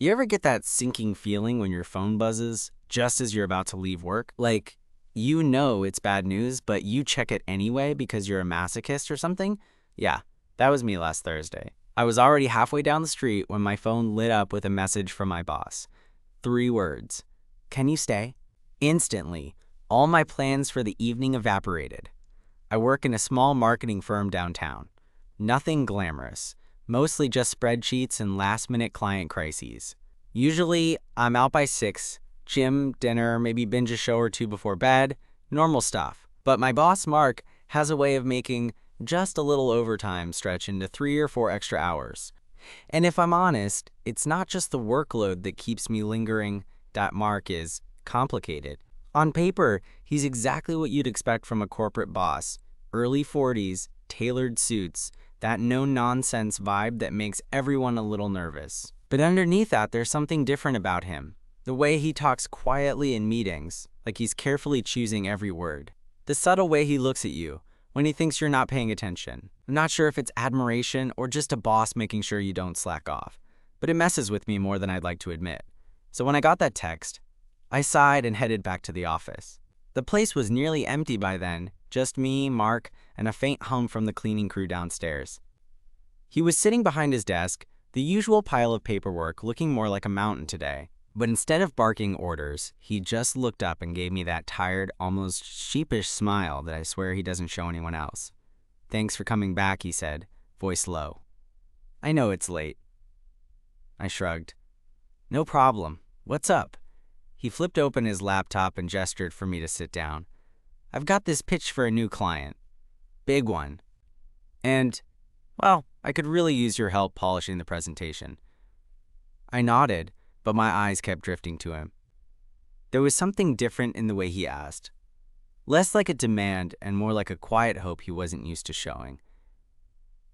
You ever get that sinking feeling when your phone buzzes just as you're about to leave work? Like, you know it's bad news, but you check it anyway because you're a masochist or something? Yeah, that was me last Thursday. I was already halfway down the street when my phone lit up with a message from my boss. 3 words. Can you stay? Instantly, all my plans for the evening evaporated. I work in a small marketing firm downtown. Nothing glamorous, mostly just spreadsheets and last-minute client crises. Usually, I'm out by 6, gym, dinner, maybe binge a show or two before bed, normal stuff. But my boss, Mark, has a way of making just a little overtime stretch into 3 or 4 extra hours. And if I'm honest, it's not just the workload that keeps me lingering. That Mark is complicated. On paper, he's exactly what you'd expect from a corporate boss. Early 40s, tailored suits, that no-nonsense vibe that makes everyone a little nervous. But underneath that, there's something different about him. The way he talks quietly in meetings, like he's carefully choosing every word. The subtle way he looks at you when he thinks you're not paying attention. I'm not sure if it's admiration or just a boss making sure you don't slack off, but it messes with me more than I'd like to admit. So when I got that text, I sighed and headed back to the office. The place was nearly empty by then, just me, Mark, and a faint hum from the cleaning crew downstairs. He was sitting behind his desk, the usual pile of paperwork looking more like a mountain today. But instead of barking orders, he just looked up and gave me that tired, almost sheepish smile that I swear he doesn't show anyone else. Thanks for coming back, he said, voice low. I know it's late. I shrugged. No problem. What's up? He flipped open his laptop and gestured for me to sit down. I've got this pitch for a new client. Big one. And, well, I could really use your help polishing the presentation. I nodded, but my eyes kept drifting to him. There was something different in the way he asked. Less like a demand and more like a quiet hope he wasn't used to showing.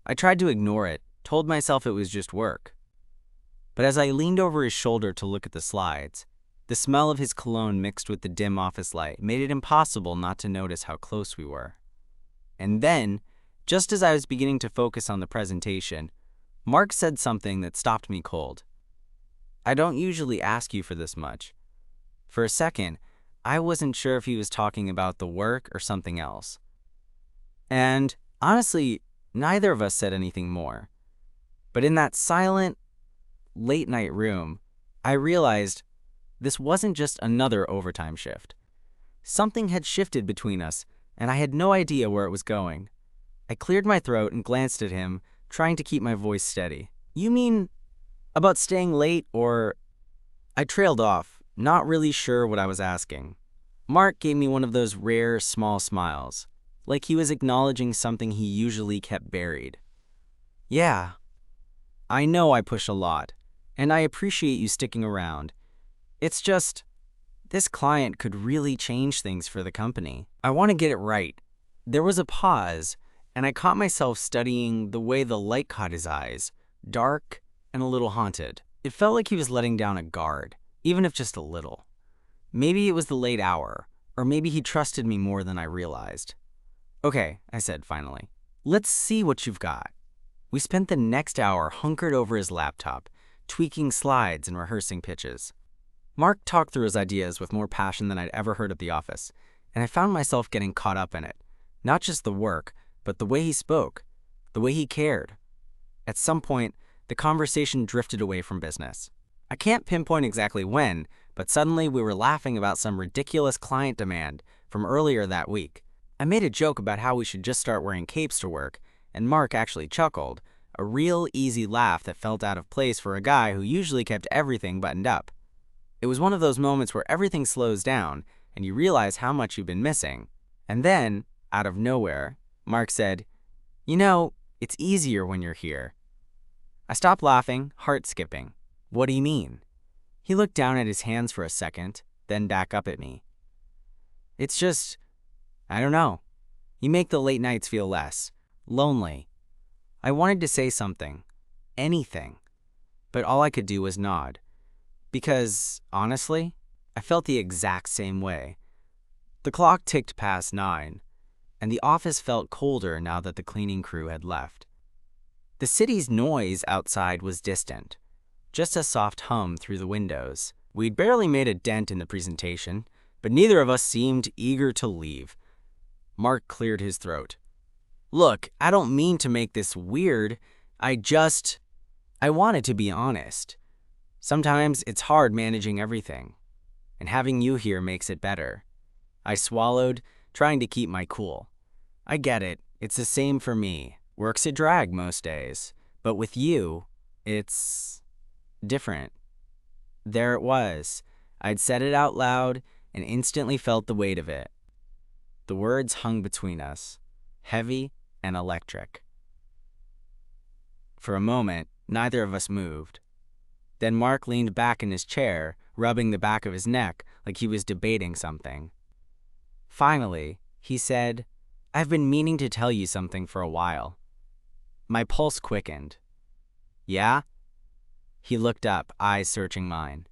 I tried to ignore it, told myself it was just work. But as I leaned over his shoulder to look at the slides, the smell of his cologne mixed with the dim office light made it impossible not to notice how close we were. And then, just as I was beginning to focus on the presentation, Mark said something that stopped me cold. I don't usually ask you for this much. For a second, I wasn't sure if he was talking about the work or something else. And honestly, neither of us said anything more. But in that silent, late-night room, I realized this wasn't just another overtime shift. Something had shifted between us, and I had no idea where it was going. I cleared my throat and glanced at him, trying to keep my voice steady. You mean about staying late, or? I trailed off, not really sure what I was asking. Mark gave me one of those rare, small smiles, like he was acknowledging something he usually kept buried. Yeah, I know I push a lot, and I appreciate you sticking around. It's just, this client could really change things for the company. I want to get it right. There was a pause, and I caught myself studying the way the light caught his eyes, dark and a little haunted. It felt like he was letting down a guard, even if just a little. Maybe it was the late hour, or maybe he trusted me more than I realized. Okay, I said finally. Let's see what you've got. We spent the next hour hunkered over his laptop, tweaking slides and rehearsing pitches. Mark talked through his ideas with more passion than I'd ever heard at the office, and I found myself getting caught up in it. Not just the work, but the way he spoke, the way he cared. At some point, the conversation drifted away from business. I can't pinpoint exactly when, but suddenly we were laughing about some ridiculous client demand from earlier that week. I made a joke about how we should just start wearing capes to work, and Mark actually chuckled, a real easy laugh that felt out of place for a guy who usually kept everything buttoned up. It was one of those moments where everything slows down and you realize how much you've been missing. And then, out of nowhere, Mark said, "You know, it's easier when you're here." I stopped laughing, heart skipping. What do you mean? He looked down at his hands for a second, then back up at me. It's just, I don't know. You make the late nights feel less lonely. I wanted to say something, anything, but all I could do was nod. Because, honestly, I felt the exact same way. The clock ticked past 9, and the office felt colder now that the cleaning crew had left. The city's noise outside was distant, just a soft hum through the windows. We'd barely made a dent in the presentation, but neither of us seemed eager to leave. Mark cleared his throat. Look, I don't mean to make this weird. I wanted to be honest. Sometimes it's hard managing everything, and having you here makes it better. I swallowed, trying to keep my cool. I get it. It's the same for me. Work's a drag most days. But with you, it's different. There it was. I'd said it out loud and instantly felt the weight of it. The words hung between us, heavy and electric. For a moment, neither of us moved. Then Mark leaned back in his chair, rubbing the back of his neck like he was debating something. Finally, he said, I've been meaning to tell you something for a while. My pulse quickened. Yeah? He looked up, eyes searching mine.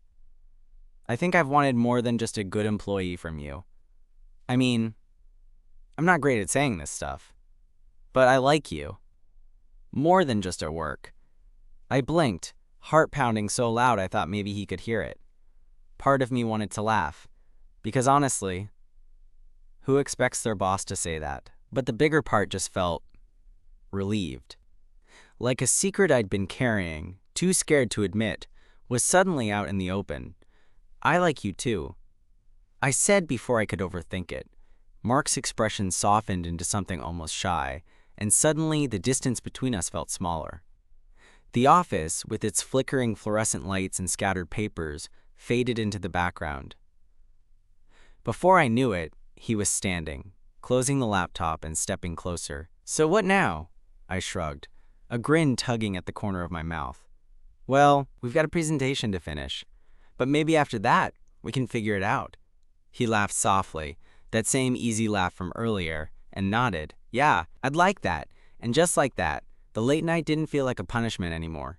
I think I've wanted more than just a good employee from you. I mean, I'm not great at saying this stuff, but I like you. More than just at work. I blinked, heart pounding so loud I thought maybe he could hear it. Part of me wanted to laugh, because honestly, who expects their boss to say that? But the bigger part just felt relieved. Like a secret I'd been carrying, too scared to admit, was suddenly out in the open. I like you too. I said before I could overthink it. Mark's expression softened into something almost shy, and suddenly the distance between us felt smaller. The office, with its flickering fluorescent lights and scattered papers, faded into the background. Before I knew it, he was standing, closing the laptop and stepping closer. So what now? I shrugged, a grin tugging at the corner of my mouth. Well, we've got a presentation to finish, but maybe after that, we can figure it out. He laughed softly, that same easy laugh from earlier, and nodded. Yeah, I'd like that. And just like that, the late night didn't feel like a punishment anymore.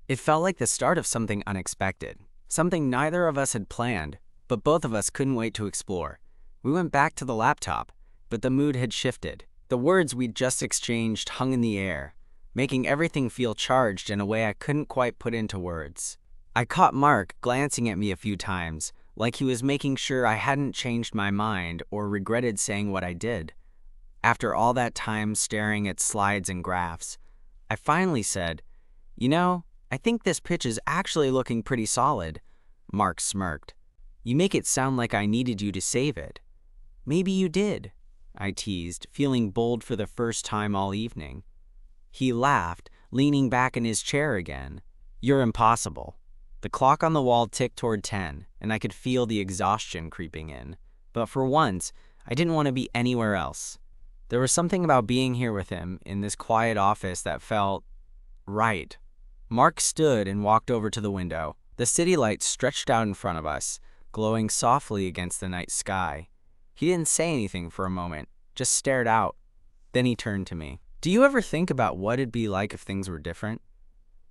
It felt like the start of something unexpected, something neither of us had planned, but both of us couldn't wait to explore. We went back to the laptop, but the mood had shifted. The words we'd just exchanged hung in the air, making everything feel charged in a way I couldn't quite put into words. I caught Mark glancing at me a few times, like he was making sure I hadn't changed my mind or regretted saying what I did. After all that time staring at slides and graphs, I finally said, You know, I think this pitch is actually looking pretty solid. Mark smirked. You make it sound like I needed you to save it. Maybe you did, I teased, feeling bold for the first time all evening. He laughed, leaning back in his chair again. You're impossible. The clock on the wall ticked toward 10, and I could feel the exhaustion creeping in. But for once, I didn't want to be anywhere else. There was something about being here with him in this quiet office that felt right. Mark stood and walked over to the window. The city lights stretched out in front of us, glowing softly against the night sky. He didn't say anything for a moment, just stared out. Then he turned to me. Do you ever think about what it'd be like if things were different?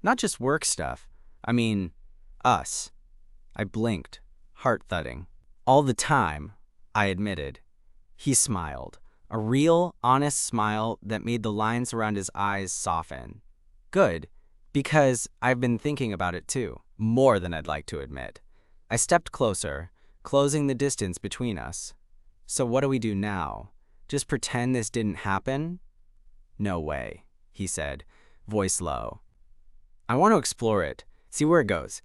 Not just work stuff. I mean, us. I blinked, heart thudding. All the time, I admitted. He smiled, a real, honest smile that made the lines around his eyes soften. Good, because I've been thinking about it too, more than I'd like to admit. I stepped closer, closing the distance between us. So what do we do now? Just pretend this didn't happen? No way, he said, voice low. I want to explore it, see where it goes.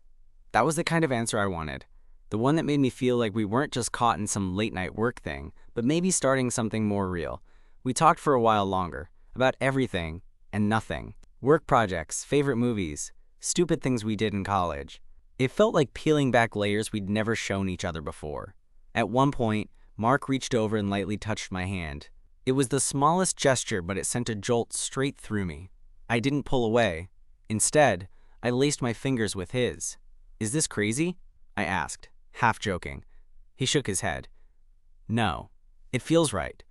That was the kind of answer I wanted. The one that made me feel like we weren't just caught in some late-night work thing, but maybe starting something more real. We talked for a while longer, about everything and nothing. Work projects, favorite movies, stupid things we did in college. It felt like peeling back layers we'd never shown each other before. At one point, Mark reached over and lightly touched my hand. It was the smallest gesture, but it sent a jolt straight through me. I didn't pull away. Instead, I laced my fingers with his. Is this crazy? I asked, half joking. He shook his head. No, it feels right.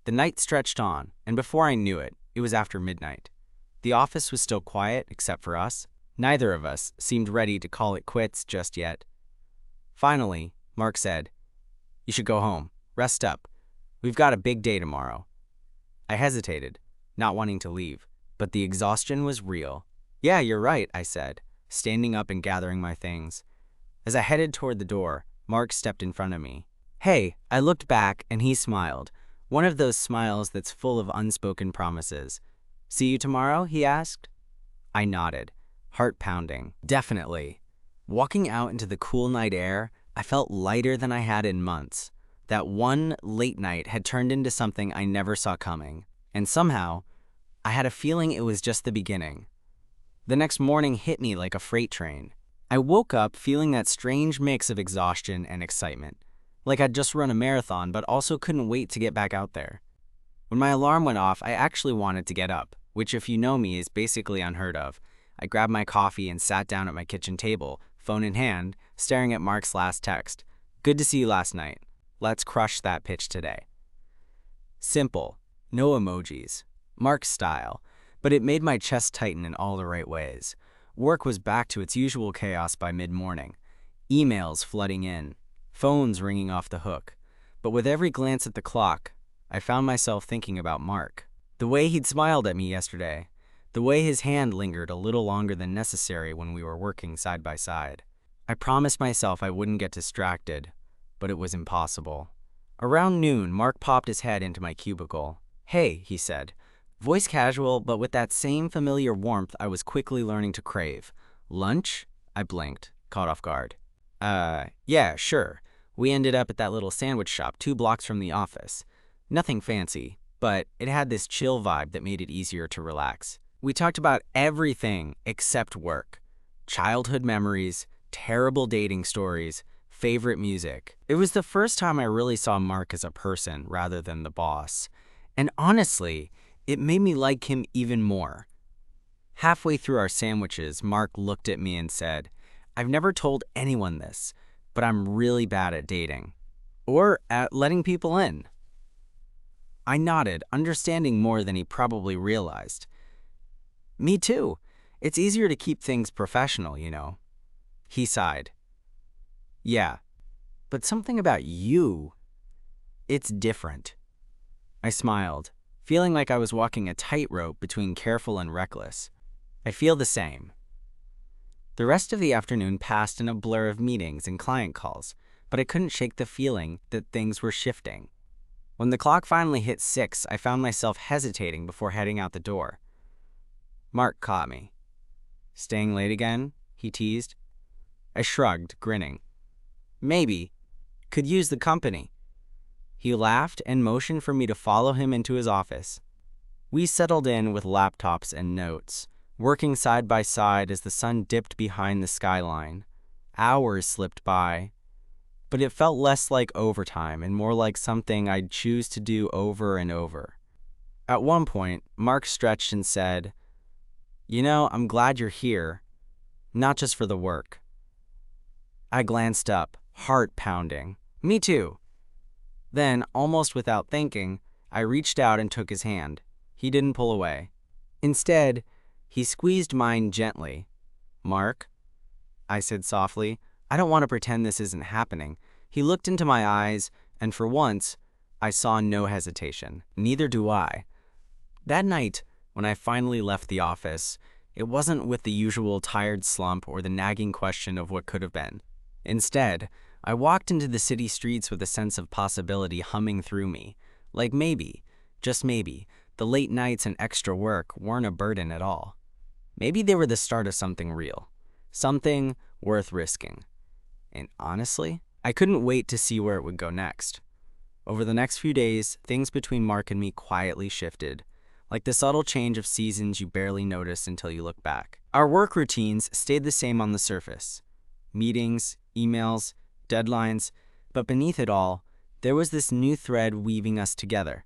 The night stretched on, and before I knew it, it was after midnight. The office was still quiet, except for us. Neither of us seemed ready to call it quits just yet. Finally, Mark said, You should go home. Rest up. We've got a big day tomorrow. I hesitated, not wanting to leave, but the exhaustion was real. Yeah, you're right, I said. standing up and gathering my things. As I headed toward the door, Mark stepped in front of me. "Hey," I looked back and he smiled. One of those smiles that's full of unspoken promises. "See you tomorrow?" he asked. I nodded, heart pounding. Definitely. Walking out into the cool night air, I felt lighter than I had in months. That one late night had turned into something I never saw coming. And somehow, I had a feeling it was just the beginning. The next morning hit me like a freight train. I woke up feeling that strange mix of exhaustion and excitement. Like I'd just run a marathon, but also couldn't wait to get back out there. When my alarm went off, I actually wanted to get up, which if you know me is basically unheard of. I grabbed my coffee and sat down at my kitchen table, phone in hand, staring at Mark's last text. "Good to see you last night. Let's crush that pitch today." Simple, no emojis, Mark's style, but it made my chest tighten in all the right ways. Work was back to its usual chaos by mid-morning. Emails flooding in, phones ringing off the hook. But with every glance at the clock, I found myself thinking about Mark. The way he'd smiled at me yesterday, the way his hand lingered a little longer than necessary when we were working side by side. I promised myself I wouldn't get distracted, but it was impossible. Around noon, Mark popped his head into my cubicle. "Hey," he said, voice casual, but with that same familiar warmth I was quickly learning to crave. "Lunch?" I blinked, caught off guard. Yeah, sure. We ended up at that little sandwich shop 2 blocks from the office. Nothing fancy, but it had this chill vibe that made it easier to relax. We talked about everything except work. Childhood memories, terrible dating stories, favorite music. It was the first time I really saw Mark as a person rather than the boss. And honestly, it made me like him even more. Halfway through our sandwiches, Mark looked at me and said, "I've never told anyone this, but I'm really bad at dating. Or at letting people in." I nodded, understanding more than he probably realized. "Me too. It's easier to keep things professional, you know." He sighed. "Yeah, but something about you, it's different." I smiled, feeling like I was walking a tightrope between careful and reckless. "I feel the same." The rest of the afternoon passed in a blur of meetings and client calls, but I couldn't shake the feeling that things were shifting. When the clock finally hit 6, I found myself hesitating before heading out the door. Mark caught me. "Staying late again?" he teased. I shrugged, grinning. "Maybe. Could use the company." He laughed and motioned for me to follow him into his office. We settled in with laptops and notes, working side by side as the sun dipped behind the skyline. Hours slipped by, but it felt less like overtime and more like something I'd choose to do over and over. At one point, Mark stretched and said, "You know, I'm glad you're here, not just for the work." I glanced up, heart pounding. "Me too." Then, almost without thinking, I reached out and took his hand. He didn't pull away. Instead, he squeezed mine gently. "Mark," I said softly, "I don't want to pretend this isn't happening." He looked into my eyes, and for once, I saw no hesitation. Neither do I. That night, when I finally left the office, it wasn't with the usual tired slump or the nagging question of what could have been. Instead, I walked into the city streets with a sense of possibility humming through me. Like maybe, just maybe, the late nights and extra work weren't a burden at all. Maybe they were the start of something real. Something worth risking. And honestly, I couldn't wait to see where it would go next. Over the next few days, things between Mark and me quietly shifted, like the subtle change of seasons you barely notice until you look back. Our work routines stayed the same on the surface. Meetings, emails, deadlines, but beneath it all, there was this new thread weaving us together.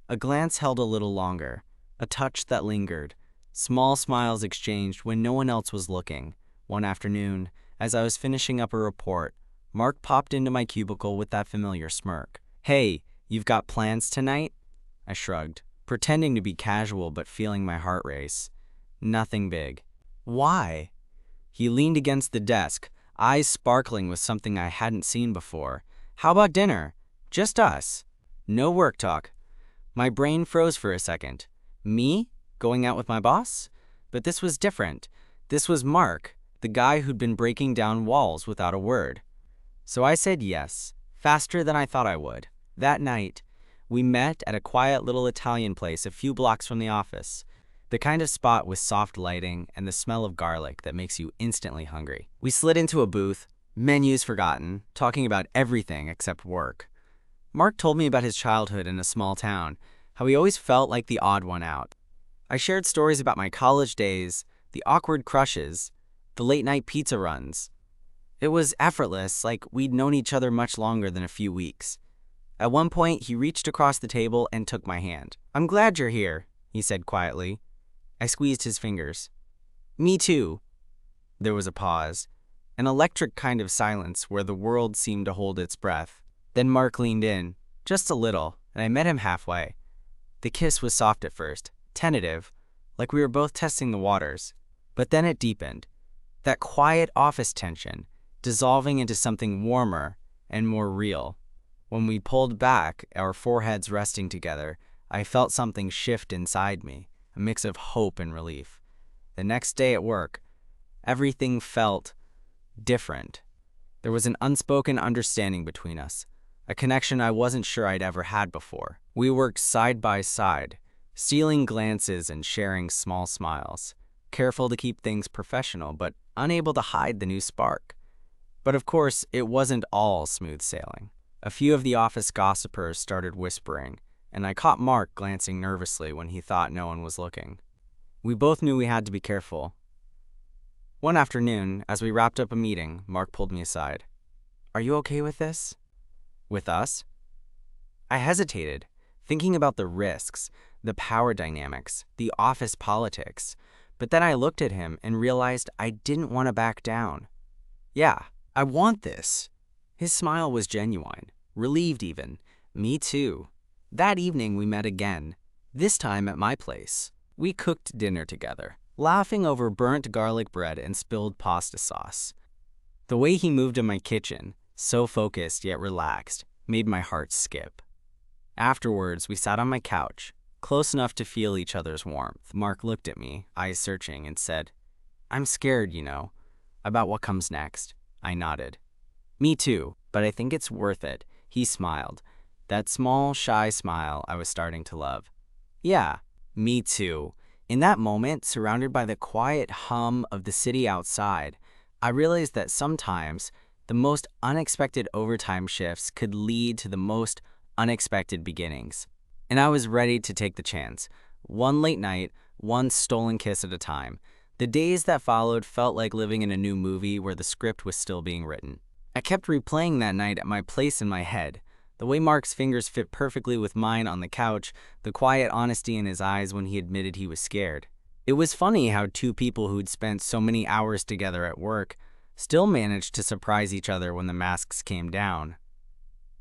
A glance held a little longer, a touch that lingered, small smiles exchanged when no one else was looking. One afternoon, as I was finishing up a report, Mark popped into my cubicle with that familiar smirk. "Hey, you've got plans tonight?" I shrugged, pretending to be casual but feeling my heart race. "Nothing big." "Why?" He leaned against the desk, eyes sparkling with something I hadn't seen before. "How about dinner? Just us. No work talk." My brain froze for a second. Me? Going out with my boss? But this was different. This was Mark. the guy who'd been breaking down walls without a word. So I said yes, faster than I thought I would. That night, we met at a quiet little Italian place a few blocks from the office. The kind of spot with soft lighting and the smell of garlic that makes you instantly hungry. We slid into a booth, menus forgotten, talking about everything except work. Mark told me about his childhood in a small town, how he always felt like the odd one out. I shared stories about my college days, the awkward crushes, the late-night pizza runs. It was effortless, like we'd known each other much longer than a few weeks. At one point, he reached across the table and took my hand. "I'm glad you're here," he said quietly. I squeezed his fingers. "Me too." There was a pause, an electric kind of silence where the world seemed to hold its breath. Then Mark leaned in, just a little, and I met him halfway. The kiss was soft at first, tentative, like we were both testing the waters. But then it deepened, that quiet office tension, dissolving into something warmer and more real. When we pulled back, our foreheads resting together, I felt something shift inside me, a mix of hope and relief. The next day at work, everything felt different. There was an unspoken understanding between us, a connection I wasn't sure I'd ever had before. We worked side by side, stealing glances and sharing small smiles, careful to keep things professional, but unable to hide the new spark. But of course, it wasn't all smooth sailing. A few of the office gossipers started whispering, and I caught Mark glancing nervously when he thought no one was looking. We both knew we had to be careful. One afternoon, as we wrapped up a meeting, Mark pulled me aside. "Are you okay with this?" "With us?" I hesitated, thinking about the risks, the power dynamics, the office politics. But then I looked at him and realized I didn't want to back down. "Yeah, I want this." His smile was genuine, relieved even. "Me too." That evening we met again, this time at my place. We cooked dinner together, laughing over burnt garlic bread and spilled pasta sauce. The way he moved in my kitchen, so focused yet relaxed, made my heart skip. Afterwards, we sat on my couch, close enough to feel each other's warmth. Mark looked at me, eyes searching, and said, "I'm scared, about what comes next." I nodded. "Me too, but I think it's worth it." He smiled, that small, shy smile I was starting to love. "Yeah, me too." In that moment, surrounded by the quiet hum of the city outside, I realized that sometimes the most unexpected overtime shifts could lead to the most unexpected beginnings. And I was ready to take the chance. One late night, one stolen kiss at a time. The days that followed felt like living in a new movie where the script was still being written. I kept replaying that night at my place in my head. The way Mark's fingers fit perfectly with mine on the couch, the quiet honesty in his eyes when he admitted he was scared. It was funny how two people who'd spent so many hours together at work still managed to surprise each other when the masks came down.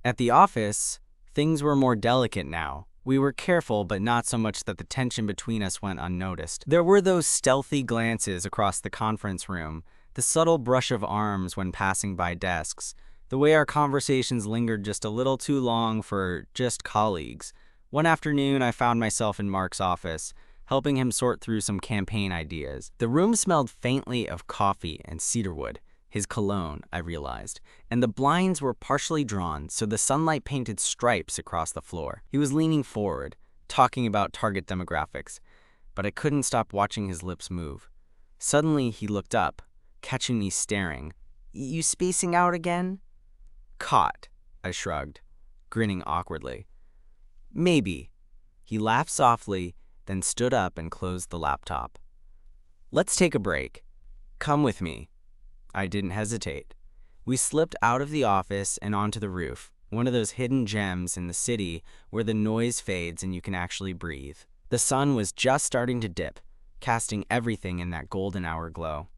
At the office, things were more delicate now. We were careful, but not so much that the tension between us went unnoticed. There were those stealthy glances across the conference room, the subtle brush of arms when passing by desks, the way our conversations lingered just a little too long for just colleagues. One afternoon, I found myself in Mark's office, helping him sort through some campaign ideas. The room smelled faintly of coffee and cedarwood, his cologne, I realized, and the blinds were partially drawn so the sunlight painted stripes across the floor. He was leaning forward, talking about target demographics, but I couldn't stop watching his lips move. Suddenly, he looked up, catching me staring. "You spacing out again?" "Caught," I shrugged, grinning awkwardly. "Maybe." He laughed softly, then stood up and closed the laptop. "Let's take a break. Come with me." I didn't hesitate. We slipped out of the office and onto the roof, one of those hidden gems in the city where the noise fades and you can actually breathe. The sun was just starting to dip, casting everything in that golden hour glow.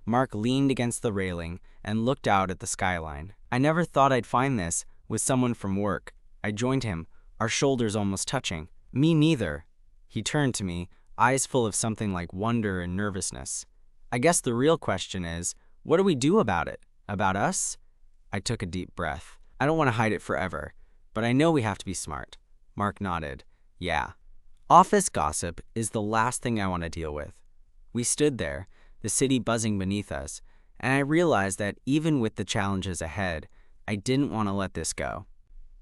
Mark leaned against the railing and looked out at the skyline. I never thought I'd find this with someone from work. I joined him, our shoulders almost touching. "Me neither." He turned to me, eyes full of something like wonder and nervousness. "I guess the real question is, what do we do about it? About us?" I took a deep breath. "I don't want to hide it forever, but I know we have to be smart." Mark nodded. "Yeah. Office gossip is the last thing I want to deal with." We stood there, the city buzzing beneath us, and I realized that even with the challenges ahead, I didn't want to let this go.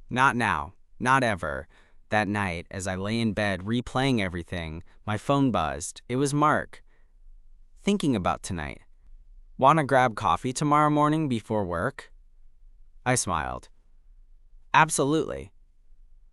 Not now, not ever. That night, as I lay in bed replaying everything, my phone buzzed. It was Mark. Thinking about tonight. Want to grab coffee tomorrow morning before work? I smiled. Absolutely.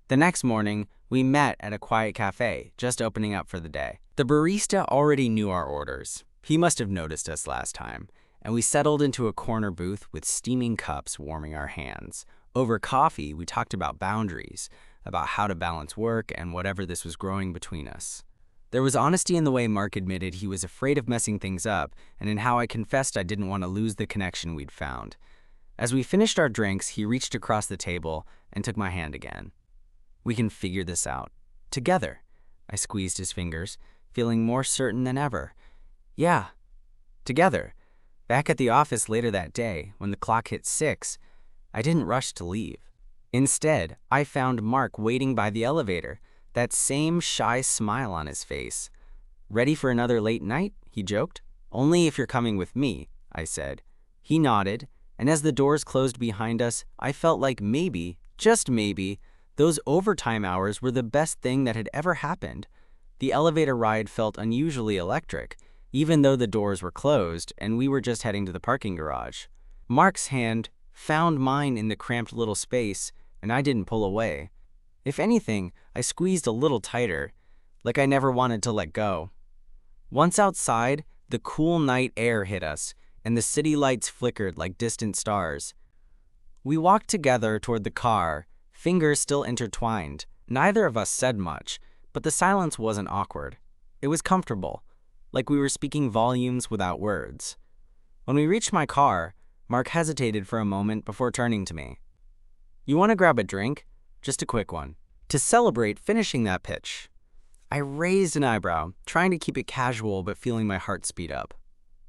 The next morning, we met at a quiet cafe, just opening up for the day. The barista already knew our orders. He must have noticed us last time, and we settled into a corner booth with steaming cups warming our hands. Over coffee, we talked about boundaries, about how to balance work and whatever this was growing between us. There was honesty in the way Mark admitted he was afraid of messing things up, and in how I confessed I didn't want to lose the connection we'd found. As we finished our drinks, he reached across the table and took my hand again. We can figure this out. Together. I squeezed his fingers, feeling more certain than ever. Yeah, together. Back at the office later that day, when the clock hit 6, I didn't rush to leave. Instead, I found Mark waiting by the elevator, that same shy smile on his face. Ready for another late night? He joked. Only if you're coming with me, I said. He nodded, and as the doors closed behind us, I felt like maybe, just maybe, those overtime hours were the best thing that had ever happened. The elevator ride felt unusually electric, even though the doors were closed and we were just heading to the parking garage. Mark's hand found mine in the cramped little space, and I didn't pull away. If anything, I squeezed a little tighter, like I never wanted to let go. Once outside, the cool night air hit us, and the city lights flickered like distant stars. We walked together toward the car, fingers still intertwined. Neither of us said much, but the silence wasn't awkward. It was comfortable, like we were speaking volumes without words. When we reached my car, Mark hesitated for a moment before turning to me. You want to grab a drink? Just a quick one. To celebrate finishing that pitch. I raised an eyebrow, trying to keep it casual but feeling my heart speed up.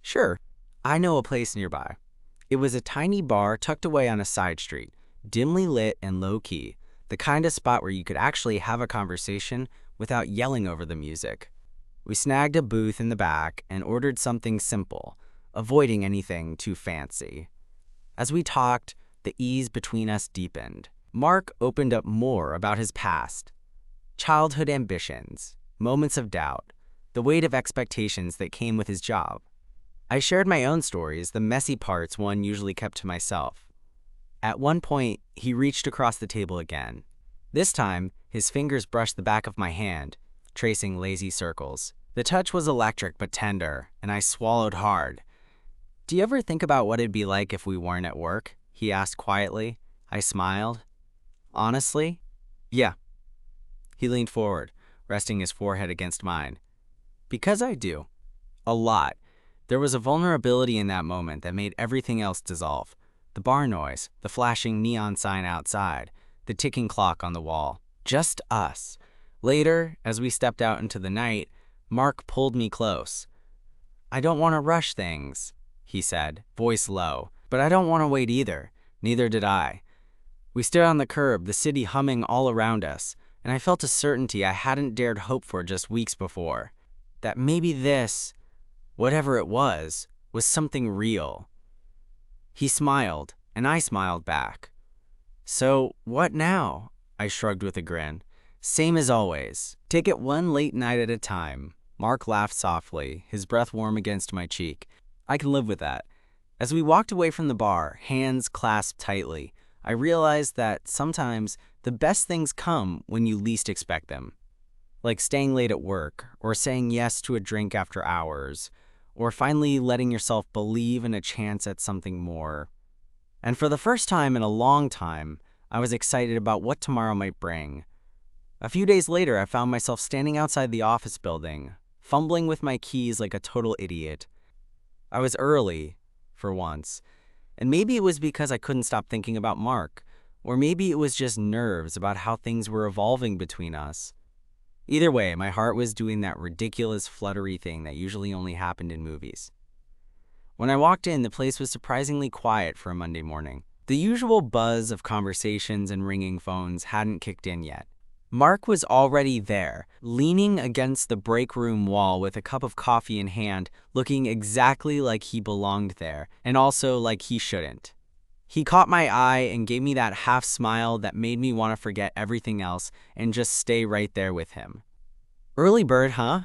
Sure, I know a place nearby. It was a tiny bar tucked away on a side street, dimly lit and low-key, the kind of spot where you could actually have a conversation without yelling over the music. We snagged a booth in the back and ordered something simple, avoiding anything too fancy. As we talked, the ease between us deepened. Mark opened up more about his past, childhood ambitions, moments of doubt, the weight of expectations that came with his job. I shared my own stories, the messy parts one usually kept to myself. At one point, he reached across the table again. This time, his fingers brushed the back of my hand, tracing lazy circles. The touch was electric but tender, and I swallowed hard. Do you ever think about what it'd be like if we weren't at work? He asked quietly. I smiled. Honestly? Yeah. He leaned forward, resting his forehead against mine. Because I do. A lot. There was a vulnerability in that moment that made everything else dissolve. The bar noise, the flashing neon sign outside, the ticking clock on the wall. Just us. Later, as we stepped out into the night, Mark pulled me close. I don't want to rush things, he said, voice low. But I don't want to wait either. Neither did I. We stood on the curb, the city humming all around us, and I felt a certainty I hadn't dared hope for just weeks before. That maybe this, whatever it was something real. He smiled, and I smiled back. So, what now? I shrugged with a grin. Same as always. Take it one late night at a time. Mark laughed softly, his breath warm against my cheek. I can live with that. As we walked away from the bar, hands clasped tightly, I realized that sometimes the best things come when you least expect them. Like staying late at work, or saying yes to a drink after hours, or finally letting yourself believe in a chance at something more. And for the first time in a long time, I was excited about what tomorrow might bring. A few days later, I found myself standing outside the office building, fumbling with my keys like a total idiot. I was early, for once, and maybe it was because I couldn't stop thinking about Mark, or maybe it was just nerves about how things were evolving between us. Either way, my heart was doing that ridiculous fluttery thing that usually only happened in movies. When I walked in, the place was surprisingly quiet for a Monday morning. The usual buzz of conversations and ringing phones hadn't kicked in yet. Mark was already there, leaning against the break room wall with a cup of coffee in hand, looking exactly like he belonged there, and also like he shouldn't. He caught my eye and gave me that half smile that made me want to forget everything else and just stay right there with him. "Early bird, huh?"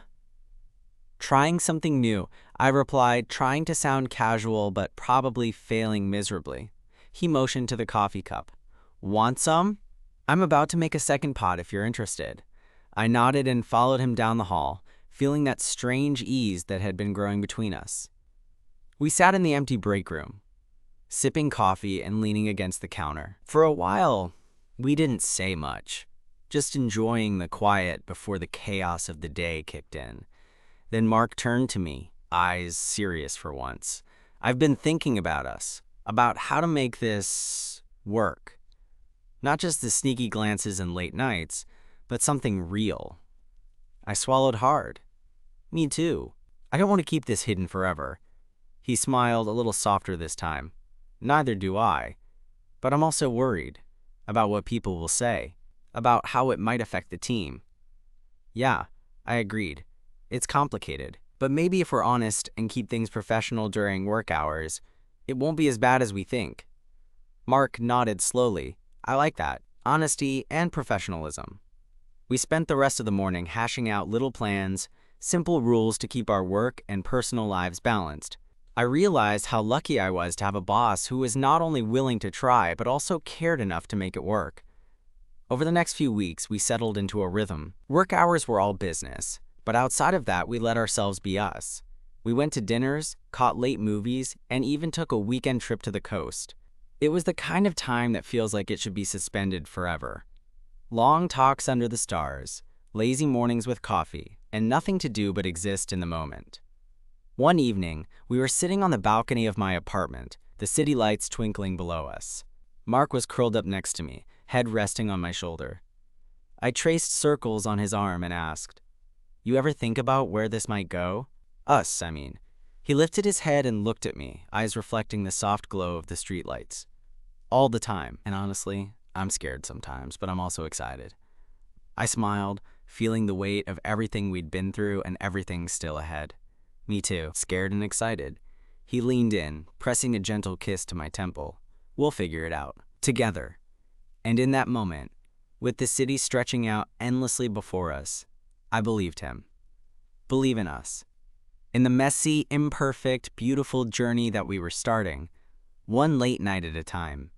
"Trying something new," I replied, trying to sound casual but probably failing miserably. He motioned to the coffee cup. "Want some? I'm about to make a second pot if you're interested." I nodded and followed him down the hall, feeling that strange ease that had been growing between us. We sat in the empty break room, sipping coffee and leaning against the counter. For a while, we didn't say much, just enjoying the quiet before the chaos of the day kicked in. Then Mark turned to me, eyes serious for once. "I've been thinking about us, about how to make this work. Not just the sneaky glances and late nights, but something real." I swallowed hard. "Me too. I don't want to keep this hidden forever." He smiled a little softer this time. "Neither do I. But I'm also worried about what people will say, about how it might affect the team." "Yeah," I agreed. "It's complicated. But maybe if we're honest and keep things professional during work hours, it won't be as bad as we think." Mark nodded slowly. "I like that. Honesty and professionalism." We spent the rest of the morning hashing out little plans, simple rules to keep our work and personal lives balanced. I realized how lucky I was to have a boss who was not only willing to try, but also cared enough to make it work. Over the next few weeks, we settled into a rhythm. Work hours were all business, but outside of that, we let ourselves be us. We went to dinners, caught late movies, and even took a weekend trip to the coast. It was the kind of time that feels like it should be suspended forever. Long talks under the stars, lazy mornings with coffee, and nothing to do but exist in the moment. One evening, we were sitting on the balcony of my apartment, the city lights twinkling below us. Mark was curled up next to me, head resting on my shoulder. I traced circles on his arm and asked, "You ever think about where this might go? Us, I mean." He lifted his head and looked at me, eyes reflecting the soft glow of the streetlights. "All the time, and honestly, I'm scared sometimes, but I'm also excited." I smiled, feeling the weight of everything we'd been through and everything still ahead. "Me too, scared and excited." He leaned in, pressing a gentle kiss to my temple. "We'll figure it out, together." And in that moment, with the city stretching out endlessly before us, I believed him. Believe in us. In the messy, imperfect, beautiful journey that we were starting, one late night at a time.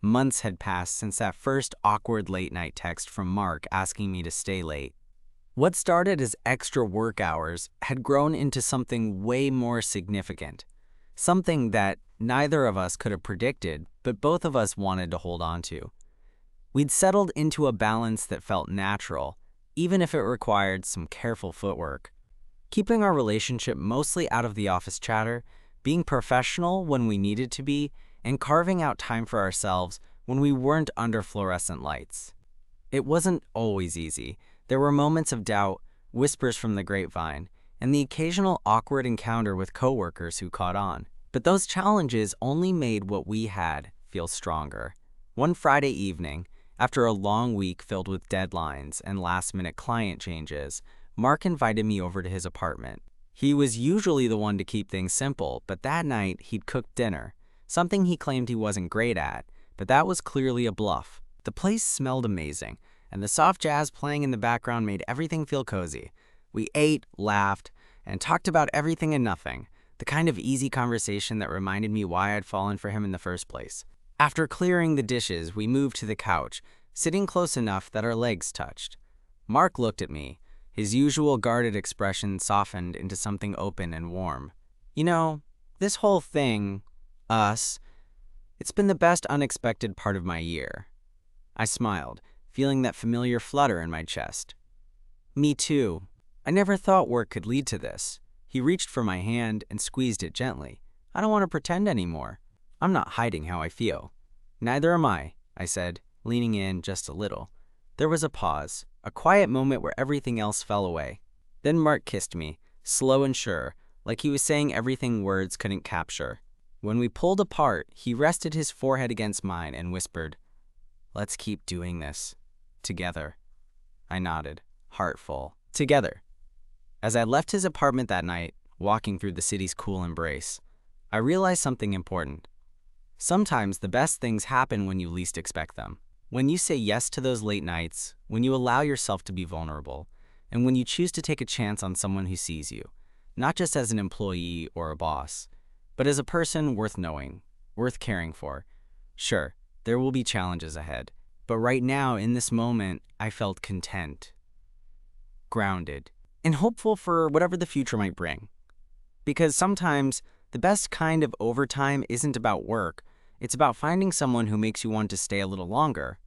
Months had passed since that first awkward late night text from Mark asking me to stay late. What started as extra work hours had grown into something way more significant. Something that neither of us could have predicted, but both of us wanted to hold on to. We'd settled into a balance that felt natural, even if it required some careful footwork. Keeping our relationship mostly out of the office chatter, being professional when we needed to be, and carving out time for ourselves when we weren't under fluorescent lights. It wasn't always easy. There were moments of doubt, whispers from the grapevine, and the occasional awkward encounter with coworkers who caught on. But those challenges only made what we had feel stronger. One Friday evening, after a long week filled with deadlines and last-minute client changes, Mark invited me over to his apartment. He was usually the one to keep things simple, but that night he'd cooked dinner, something he claimed he wasn't great at, but that was clearly a bluff. The place smelled amazing, and the soft jazz playing in the background made everything feel cozy. We ate, laughed, and talked about everything and nothing, the kind of easy conversation that reminded me why I'd fallen for him in the first place. After clearing the dishes, we moved to the couch, sitting close enough that our legs touched. Mark looked at me. His usual guarded expression softened into something open and warm. "You know, this whole thing, us, it's been the best unexpected part of my year." I smiled, feeling that familiar flutter in my chest. "Me too. I never thought work could lead to this." He reached for my hand and squeezed it gently. "I don't want to pretend anymore. I'm not hiding how I feel." "Neither am I," I said, leaning in just a little. There was a pause, a quiet moment where everything else fell away. Then Mark kissed me, slow and sure, like he was saying everything words couldn't capture. When we pulled apart, he rested his forehead against mine and whispered, "Let's keep doing this. Together." I nodded, heart full. Together. As I left his apartment that night, walking through the city's cool embrace, I realized something important. Sometimes the best things happen when you least expect them. When you say yes to those late nights, when you allow yourself to be vulnerable, and when you choose to take a chance on someone who sees you, not just as an employee or a boss, but as a person worth knowing, worth caring for. Sure, there will be challenges ahead, but right now, in this moment, I felt content, grounded, and hopeful for whatever the future might bring. Because sometimes, the best kind of overtime isn't about work, it's about finding someone who makes you want to stay a little longer,